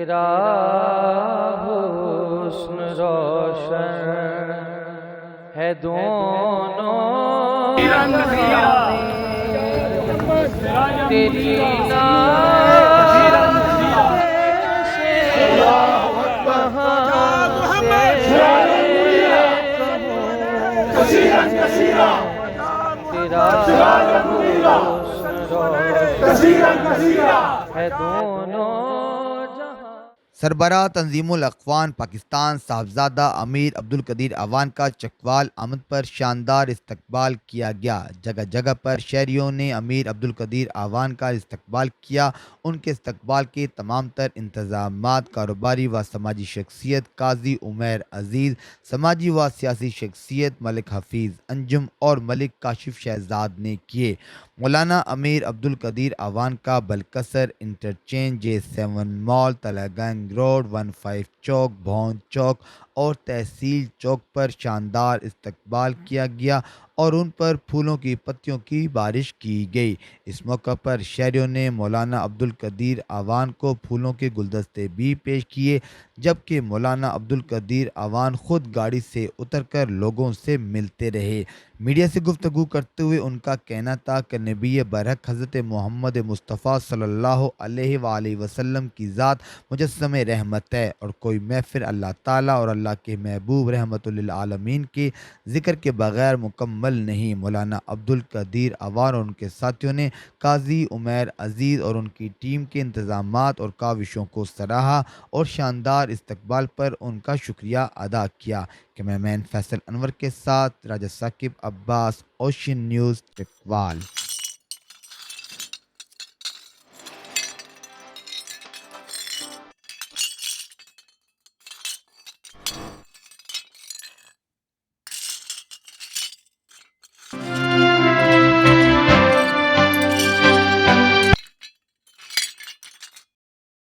तेरा हुस्न रोशन है दोनों रंग तेरी है दोनों जहां। सरबराह तंजीमुल अक़वाम पाकिस्तान साहबजादा अमीर अब्दुल कदीर अवान का चकवाल आमद पर शानदार इस्तकबाल किया गया। जगह जगह पर शहरियों ने अमीर अब्दुल कदीर अवान का इस्तकबाल किया। उनके इस्तकबाल के तमाम तर इंतजामात कारोबारी व समाजी शख्सियत काजी उमैर अजीज़, समाजी व सियासी शख्सियत मलिक हफीज़ अंजुम और मलिक काशिफ शहजाद ने किए। मौलाना अमीर अब्दुल कदीर अवान का बलकसर इंटरचेंज, J7 मॉल, तलागंज रोड, 15 चौक, भौन चौक और तहसील चौक पर शानदार इस्तकबाल किया गया और उन पर फूलों की पत्तियों की बारिश की गई। इस मौका पर शहरियों ने मौलाना अब्दुल कदीर अवान को फूलों के गुलदस्ते भी पेश किए, जबकि मौलाना अब्दुल कदीर अवान खुद गाड़ी से उतरकर लोगों से मिलते रहे। मीडिया से गुफ्तगू करते हुए उनका कहना था कि नबी बरहक हज़रत मोहम्मद मुस्तफ़ा सल्लल्लाहु अलैहि वसल्लम की ज़ात मुजस्सम रहमत है और कोई महफिल अल्लाह ताला और अल्लाह के महबूब रहमतुल लिल आलमीन के ज़िक्र के बगैर मुकम्मल नहीं। मौलाना अब्दुल कदीर अवान और उनके साथियों ने काजी उमैर अजीज़ और उनकी टीम के इंतज़ामात और काविशों को सराहा और शानदार इस्तकबाल पर उनका शुक्रिया अदा किया। कैमरामैन फैसल अनवर के साथ राजा साकिब अब्बास, ओशन न्यूज़, चकवाल।